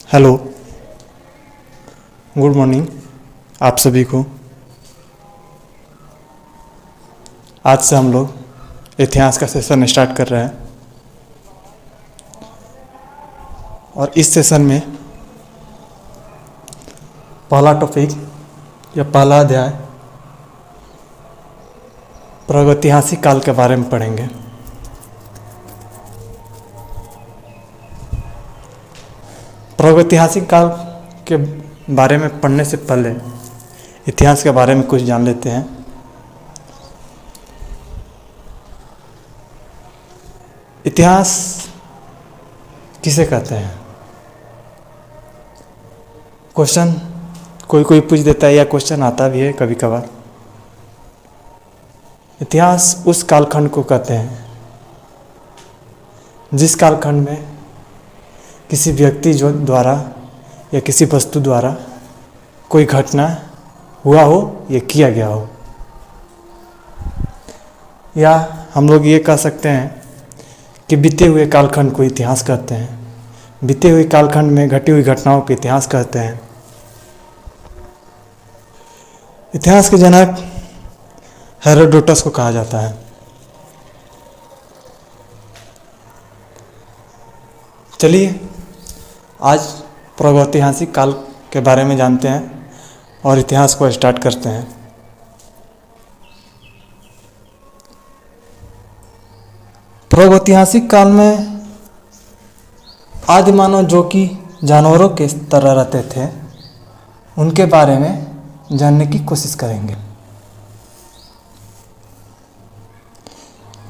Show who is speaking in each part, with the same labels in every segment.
Speaker 1: Hello, good morning आप सभी को। आज से हम लोग इतिहास का सेशन स्टार्ट कर रहे हैं और इस सेशन में पहला टॉपिक या पहला अध्याय प्रागैतिहासिक काल के बारे में पढ़ेंगे। प्रागैतिहासिक काल के बारे में पढ़ने से पहले इतिहास के बारे में कुछ जान लेते हैं। इतिहास किसे कहते हैं? क्वेश्चन कोई पूछ देता है या क्वेश्चन आता भी है कभी कभार। इतिहास उस कालखंड को कहते हैं जिस कालखंड में किसी व्यक्ति द्वारा या किसी वस्तु द्वारा कोई घटना हुआ हो या किया गया हो, या हम लोग ये कह सकते हैं कि बीते हुए कालखंड को इतिहास कहते हैं। बीते हुए कालखंड में घटी हुई घटनाओं को इतिहास कहते हैं। इतिहास के जनक हेरोडोटस को कहा जाता है। चलिए आज प्रागैतिहासिक काल के बारे में जानते हैं और इतिहास को स्टार्ट करते हैं। प्रागैतिहासिक काल में आदि मानव जो कि जानवरों के तरह रहते थे उनके बारे में जानने की कोशिश करेंगे।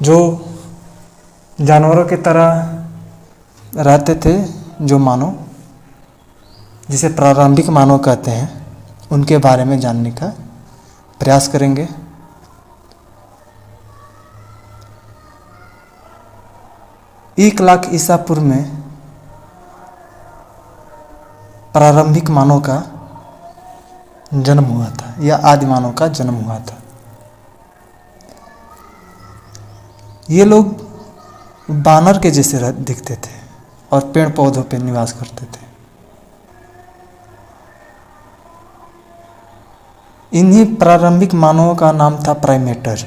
Speaker 1: जो जानवरों की तरह रहते थे, जो मानव जिसे प्रारंभिक मानव कहते हैं, उनके बारे में जानने का प्रयास करेंगे। एक लाख ईसा पूर्व में प्रारंभिक मानव का जन्म हुआ था या आदि मानव का जन्म हुआ था। ये लोग बानर के जैसे दिखते थे और पेड़ पौधों पर निवास करते थे। इन्हीं प्रारंभिक मानवों का नाम था प्राइमेटर।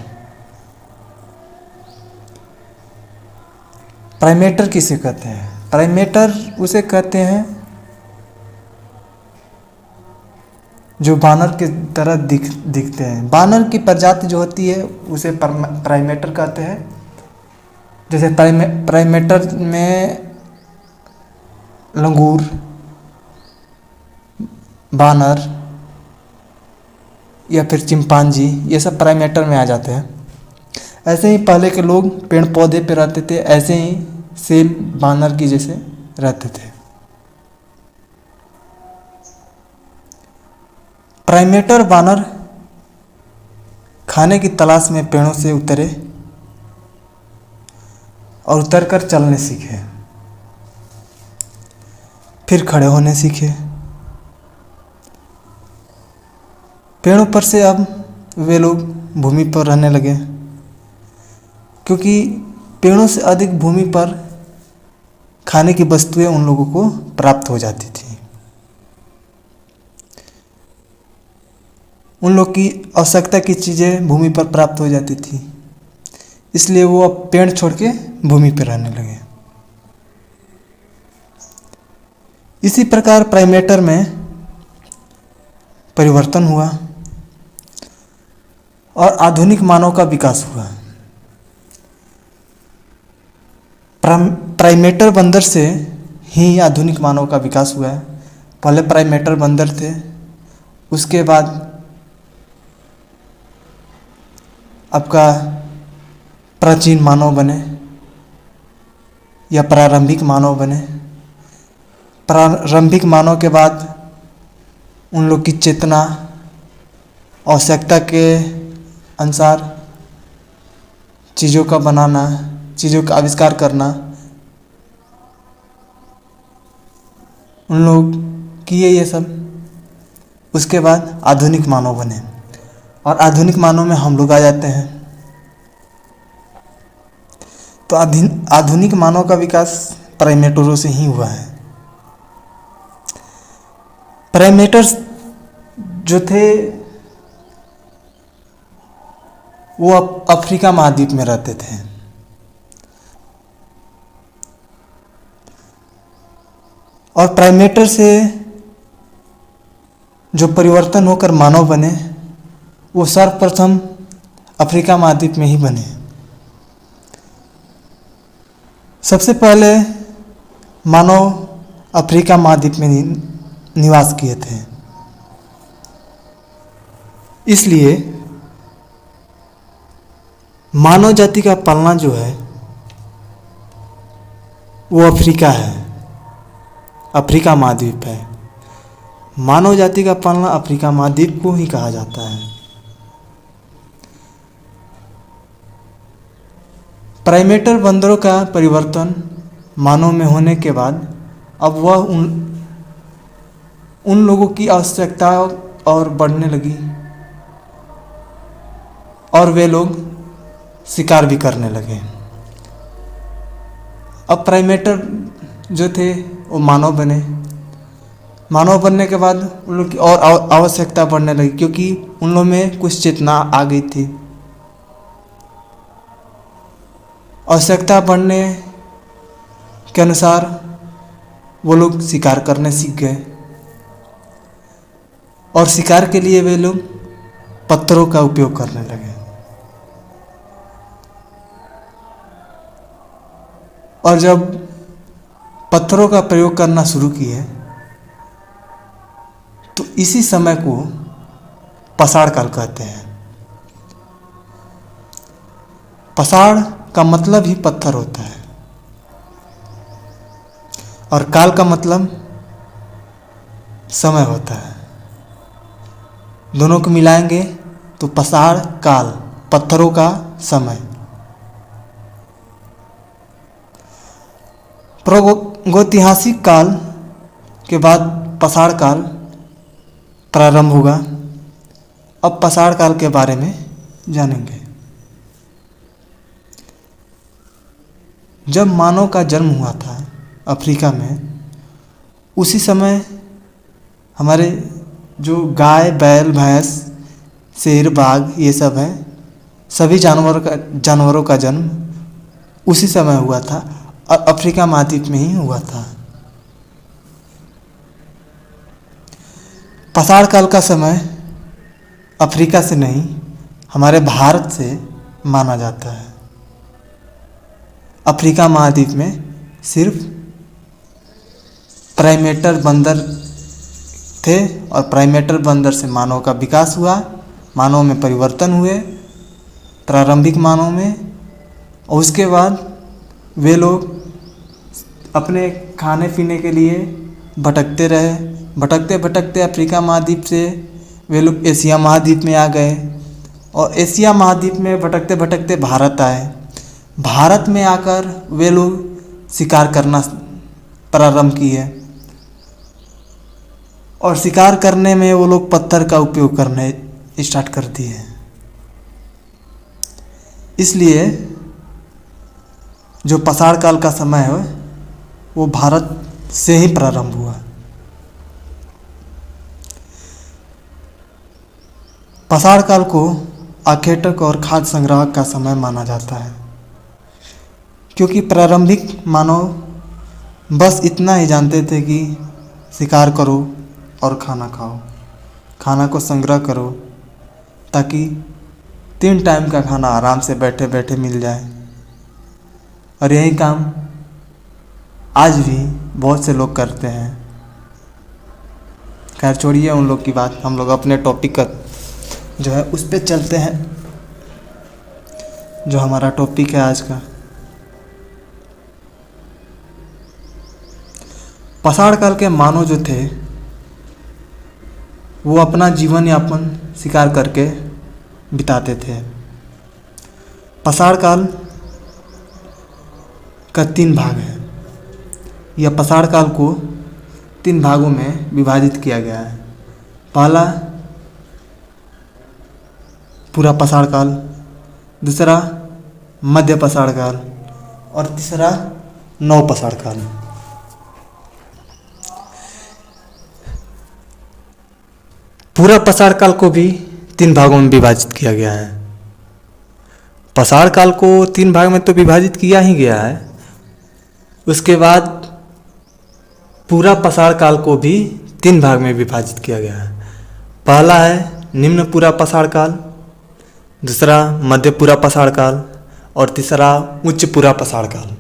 Speaker 1: प्राइमेटर किसे कहते हैं? प्राइमेटर उसे कहते हैं जो बानर की तरह दिखते हैं। बानर की प्रजाति जो होती है उसे प्राइमेटर कहते हैं। जैसे प्राइमेटर में लंगूर, बानर या फिर चिंपांजी, ये सब प्राइमेटर में आ जाते हैं। ऐसे ही पहले के लोग पेड़ पौधे पे रहते थे, ऐसे ही सेब बानर की जैसे रहते थे। प्राइमेटर बानर खाने की तलाश में पेड़ों से उतरे और उतरकर चलने सीखे, फिर खड़े होने सीखे। पेड़ों पर से अब वे लोग भूमि पर रहने लगे, क्योंकि पेड़ों से अधिक भूमि पर खाने की वस्तुएं उन लोगों को प्राप्त हो जाती थी। उन लोग की आवश्यकता की चीज़ें भूमि पर प्राप्त हो जाती थी, इसलिए वो अब पेड़ छोड़ के भूमि पर रहने लगे। इसी प्रकार प्राइमेटर में परिवर्तन हुआ और आधुनिक मानव का विकास हुआ। प्राइमेटर बंदर से ही आधुनिक मानव का विकास हुआ है। पहले प्राइमेटर बंदर थे, उसके बाद आपका प्राचीन मानव बने या प्रारंभिक मानव बने। प्रारंभिक मानव के बाद उन लोग की चेतना आवश्यकता के अनुसार चीज़ों का बनाना, चीज़ों का आविष्कार करना उन लोग किए ये सब। उसके बाद आधुनिक मानव बने और आधुनिक मानव में हम लोग आ जाते हैं। तो आधुनिक मानव का विकास प्राइमेटरों से ही हुआ है। प्राइमेटर्स जो थे वो अफ्रीका महाद्वीप में रहते थे। और प्राइमेटर से जो परिवर्तन होकर मानव बने वो सर्वप्रथम अफ्रीका महाद्वीप में ही बने। सबसे पहले मानव अफ्रीका महाद्वीप में निवास किए थे। इसलिए मानव जाति का पालना जो है वो अफ्रीका है, अफ्रीका महाद्वीप है। मानव जाति का पालना अफ्रीका महाद्वीप को ही कहा जाता है। प्राइमेटर बंदरों का परिवर्तन मानव में होने के बाद अब वह उन लोगों की आवश्यकता और बढ़ने लगी और वे लोग शिकार भी करने लगे। अब प्राइमेटर जो थे वो मानव बने। मानव बनने के बाद उन लोग की और आवश्यकता बढ़ने लगी क्योंकि उन लोगों में कुछ चेतना आ गई थी। आवश्यकता बढ़ने के अनुसार वो लोग शिकार करने सीख गए और शिकार के लिए वे लोग पत्थरों का उपयोग करने लगे। और जब पत्थरों का प्रयोग करना शुरू किए तो इसी समय को पसाड़ काल कहते हैं। पसाड़ का मतलब ही पत्थर होता है और काल का मतलब समय होता है। दोनों को मिलाएंगे तो पसाड़ काल, पत्थरों का समय। प्रागैतिहासिक काल के बाद पसाड़ काल प्रारंभ होगा। अब पसाड़ काल के बारे में जानेंगे। जब मानव का जन्म हुआ था अफ्रीका में, उसी समय हमारे जो गाय, बैल, भैंस, शेर, बाघ ये सब हैं, सभी जानवरों का जन्म उसी समय हुआ था और अफ्रीका महाद्वीप में ही हुआ था। पसाड़ काल का समय अफ्रीका से नहीं, हमारे भारत से माना जाता है। अफ्रीका महाद्वीप में सिर्फ प्राइमेटर बंदर थे और प्राइमेटर बंदर से मानव का विकास हुआ, मानव में परिवर्तन हुए, प्रारंभिक मानव में। और उसके बाद वे लोग अपने खाने पीने के लिए भटकते रहे। भटकते भटकते अफ्रीका महाद्वीप से वे लोग एशिया महाद्वीप में आ गए और एशिया महाद्वीप में भटकते भटकते भारत आए। भारत में आकर वे लोग शिकार करना प्रारंभ किए और शिकार करने में वो लोग पत्थर का उपयोग करने स्टार्ट कर दिए। इसलिए जो पसाड़ काल का समय है वो भारत से ही प्रारंभ हुआ। पसाड़ काल को आखेटक और खाद्य संग्रह का समय माना जाता है क्योंकि प्रारंभिक मानव बस इतना ही जानते थे कि शिकार करो और खाना खाओ, खाना को संग्रह करो ताकि 3 टाइम का खाना आराम से बैठे बैठे मिल जाए। और यही काम आज भी बहुत से लोग करते हैं। खैर छोड़िए उन लोग की बात, हम लोग अपने टॉपिक का जो है उस पर चलते हैं, जो हमारा टॉपिक है आज का। पसाड़ काल के मानव जो थे वो अपना जीवन यापन शिकार करके बिताते थे। पसाड़ काल का 3 भाग है। यह पसाड़ काल को 3 भागों में विभाजित किया गया है। पहला पूरा पसाड़ काल, दूसरा मध्य पसाड़ काल और तीसरा नव पसाड़ काल। पूरा पाषाण काल को भी 3 भागों में विभाजित किया गया है। पाषाण काल को 3 भाग में तो विभाजित किया ही गया है, उसके बाद पूरा पाषाण काल को भी 3 भाग में विभाजित किया गया है। पहला है निम्न पूरा पाषाण काल, दूसरा मध्य पूरा पाषाण काल और तीसरा उच्च पूरा पाषाण काल।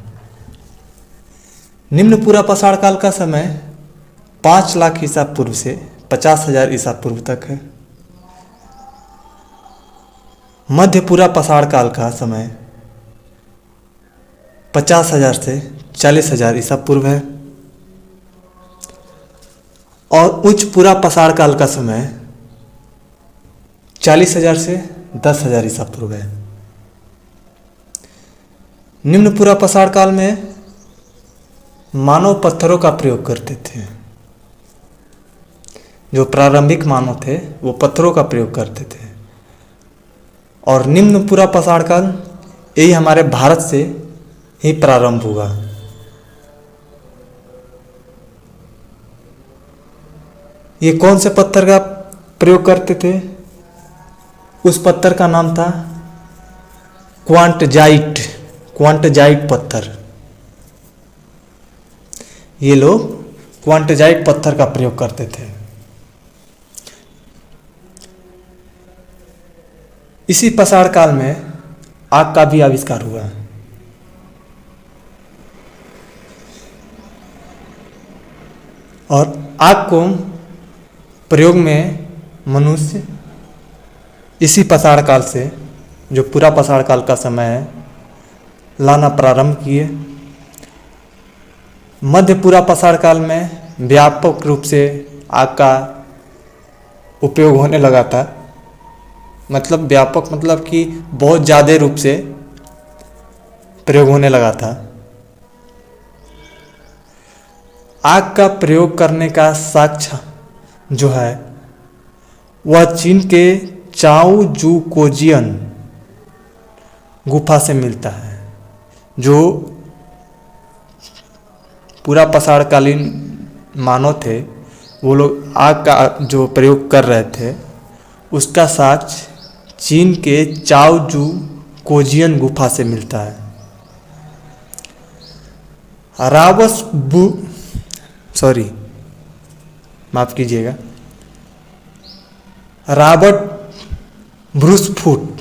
Speaker 1: निम्न पूरा पाषाण काल का समय 5 लाख ईसा पूर्व से 50,000 ईसा पूर्व तक है। मध्य पूरा पाषाण काल का समय 50,000 से 40,000 ईसा पूर्व है और उच्च पूरा पाषाण काल का समय 40,000 से 10,000 ईसा पूर्व है। निम्न पूरा पाषाण काल में मानव पत्थरों का प्रयोग करते थे। जो प्रारंभिक मानव थे वो पत्थरों का प्रयोग करते थे। और निम्न पूरा पाषाण काल यही हमारे भारत से ही प्रारंभ हुआ। ये कौन से पत्थर का प्रयोग करते थे? उस पत्थर का नाम था क्वांटजाइट पत्थर। ये लोग क्वांटजाइट पत्थर का प्रयोग करते थे। इसी पाषाण काल में आग का भी आविष्कार हुआ। और आग को प्रयोग में मनुष्य इसी पाषाण काल से, जो पूरा पाषाण काल का समय है, लाना प्रारंभ किए। मध्य पूरा पाषाण काल में व्यापक रूप से आग का उपयोग होने लगा था। मतलब व्यापक मतलब कि बहुत ज़्यादा रूप से प्रयोग होने लगा था। आग का प्रयोग करने का साक्ष्य जो है वह चीन के चाओ जू कोजियन गुफा से मिलता है। जो पूरा पाषाण कालीन मानव थे, वो लोग आग का जो प्रयोग कर रहे थे, उसका साक्ष्य चीन के चाओ जू कोजियन गुफा से मिलता है। माफ कीजिएगा, रॉबर्ट ब्रूसफुट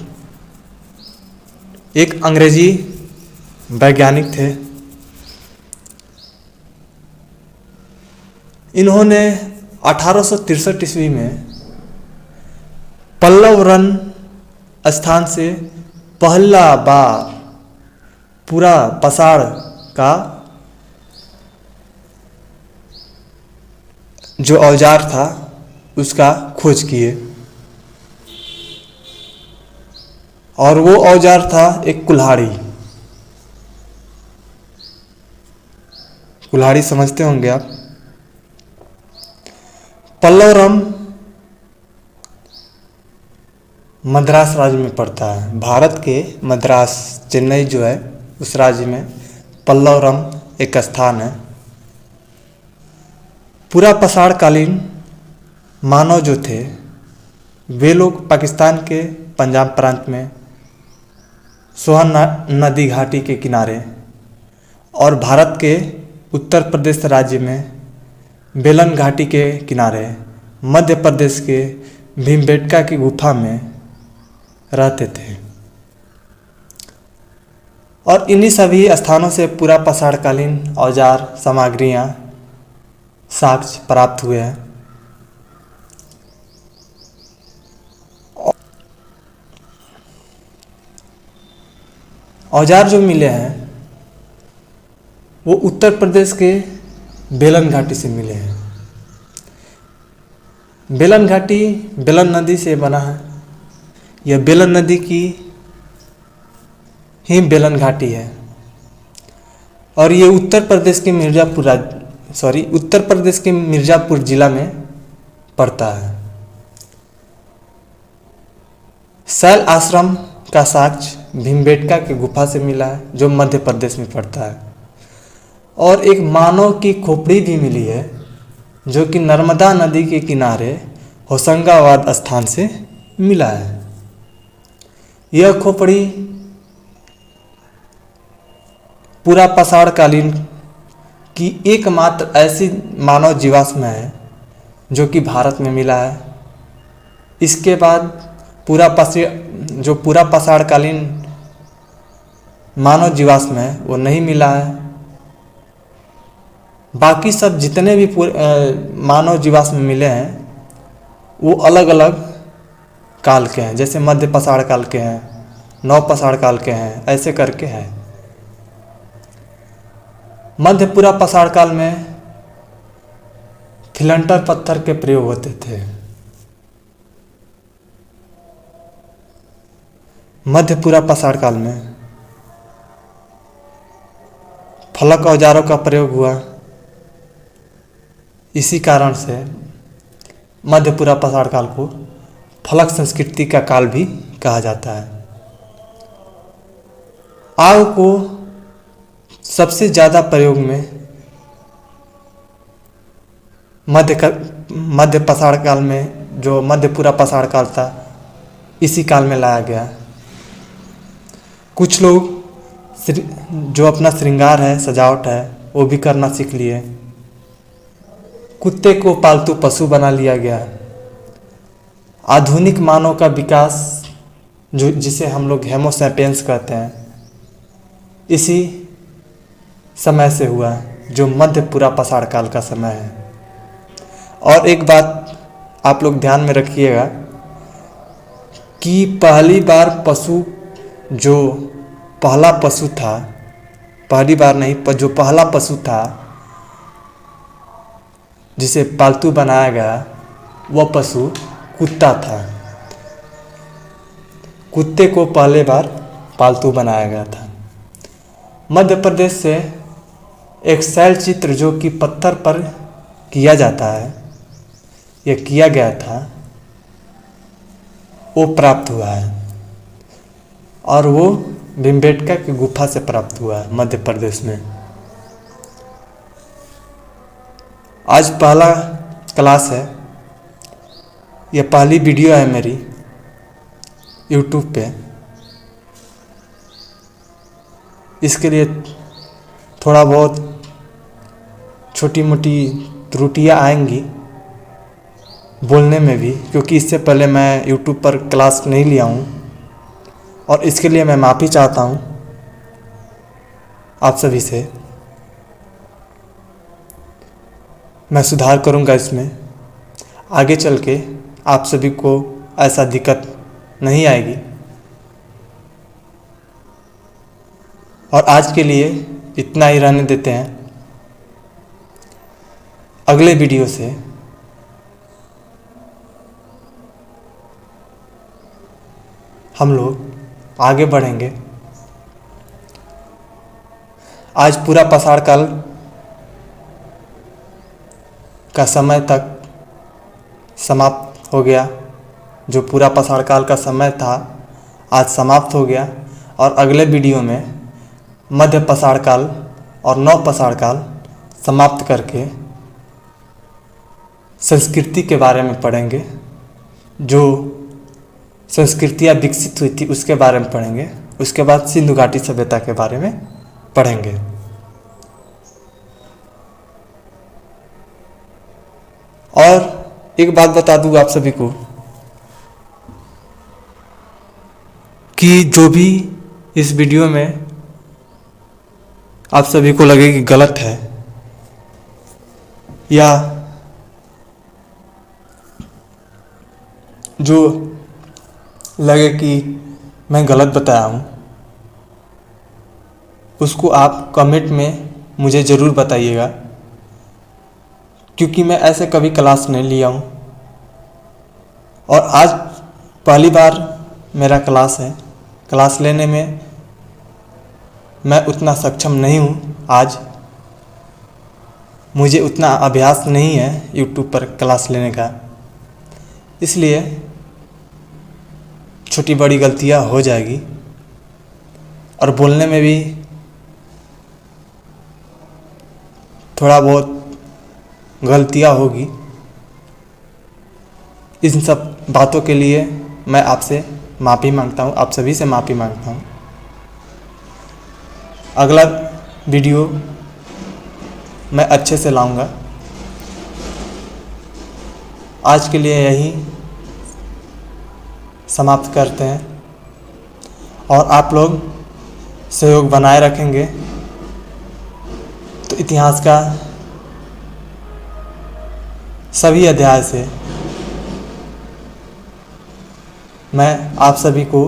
Speaker 1: एक अंग्रेजी वैज्ञानिक थे। इन्होंने 1863 ईस्वी में पल्लव रन स्थान से पहला बार पूरा पाषाण का जो औजार था उसका खोज किए। और वो औजार था एक कुल्हाड़ी। कुल्हाड़ी समझते होंगे आप। पल्लवरम मद्रास राज्य में पड़ता है। भारत के मद्रास, चेन्नई जो है उस राज्य में पल्लवरम एक स्थान है। पूरा पाषाण कालीन मानव जो थे वे लोग पाकिस्तान के पंजाब प्रांत में सोहन नदी घाटी के किनारे और भारत के उत्तर प्रदेश राज्य में बेलन घाटी के किनारे मध्य प्रदेश के भीमबेटका की गुफा में रहते थे। और इन्हीं सभी स्थानों से पूरा पाषाणकालीन औजार सामग्रियां साक्ष्य प्राप्त हुए हैं। औजार जो मिले हैं वो उत्तर प्रदेश के बेलन घाटी से मिले हैं। बेलन घाटी बेलन नदी से बना है। यह बेलन नदी की ही बेलन घाटी है और ये उत्तर प्रदेश के मिर्ज़ापुर जिला में पड़ता है। शैल आश्रम का साक्ष्य भीमबेटका की गुफा से मिला है जो मध्य प्रदेश में पड़ता है। और एक मानव की खोपड़ी भी मिली है जो कि नर्मदा नदी के किनारे होशंगाबाद स्थान से मिला है। यह खोपड़ी पूरा पाषाणकालीन की एकमात्र ऐसी मानव जीवाश्म है जो कि भारत में मिला है। इसके बाद पूरा पाषाणकालीन मानव जीवाश्म है वो नहीं मिला है। बाकी सब जितने भी मानव जीवाश्म मिले हैं वो अलग अलग काल के हैं, जैसे मध्य पाषाण काल के हैं, नव पाषाण काल के हैं, ऐसे करके हैं। मध्य पूरा पाषाण काल में फिलंटर पत्थर के प्रयोग होते थे। मध्य पूरा पाषाण काल में फलक औजारों का प्रयोग हुआ। इसी कारण से मध्य पूरा पाषाण काल को फलक संस्कृति का काल भी कहा जाता है। आग को सबसे ज़्यादा प्रयोग में मध्य पाषाण काल में, जो मध्य पूरा पाषाण काल था, इसी काल में लाया गया। कुछ लोग जो अपना श्रृंगार है, सजावट है, वो भी करना सीख लिए। कुत्ते को पालतू पशु बना लिया गया। आधुनिक मानव का विकास जिसे हम लोग होमो सैपियंस कहते हैं, इसी समय से हुआ, जो मध्य पूरा पाषाण काल का समय है। और एक बात आप लोग ध्यान में रखिएगा कि पहली बार पशु, जो पहला पशु था, पहली बार नहीं, पर जो पहला पशु था जिसे पालतू बनाया गया, वह पशु कुत्ता था। कुत्ते को पहले बार पालतू बनाया गया था। मध्य प्रदेश से एक शैल चित्र जो कि पत्थर पर किया जाता है, यह किया गया था, वो प्राप्त हुआ है और वो भीमबेटका की गुफा से प्राप्त हुआ है मध्य प्रदेश में। आज पहला क्लास है, यह पहली वीडियो है मेरी YouTube पे। इसके लिए थोड़ा बहुत छोटी मोटी त्रुटियां आएंगी बोलने में भी, क्योंकि इससे पहले मैं YouTube पर क्लास नहीं लिया हूँ और इसके लिए मैं माफ़ी चाहता हूँ आप सभी से। मैं सुधार करूँगा इसमें, आगे चल के आप सभी को ऐसा दिक्कत नहीं आएगी। और आज के लिए इतना ही रहने देते हैं। अगले वीडियो से हम लोग आगे बढ़ेंगे। आज पूरा पाषाण काल का समय तक समाप्त हो गया। जो पूरा पाषाण काल का समय था आज समाप्त हो गया। और अगले वीडियो में मध्य पाषाण काल और नव पाषाण काल समाप्त करके संस्कृति के बारे में पढ़ेंगे। जो संस्कृतियाँ विकसित हुई थी उसके बारे में पढ़ेंगे। उसके बाद सिंधु घाटी सभ्यता के बारे में पढ़ेंगे। और एक बात बता दूं आप सभी को कि जो भी इस वीडियो में आप सभी को लगे कि गलत है या जो लगे कि मैं गलत बताया हूँ, उसको आप कमेंट में मुझे ज़रूर बताइएगा, क्योंकि मैं ऐसे कभी क्लास नहीं लिया हूँ और आज पहली बार मेरा क्लास है। क्लास लेने में मैं उतना सक्षम नहीं हूँ। आज मुझे उतना अभ्यास नहीं है YouTube पर क्लास लेने का, इसलिए छोटी बड़ी गलतियाँ हो जाएगी और बोलने में भी थोड़ा बहुत गलतियाँ होगी। इन सब बातों के लिए मैं आपसे माफ़ी मांगता हूँ, आप सभी से माफ़ी मांगता हूँ। अगला वीडियो मैं अच्छे से लाऊंगा। आज के लिए यही समाप्त करते हैं, और आप लोग सहयोग बनाए रखेंगे तो इतिहास का सभी अध्याय से मैं आप सभी को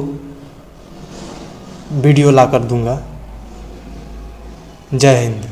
Speaker 1: वीडियो ला कर दूंगा। जय हिंद।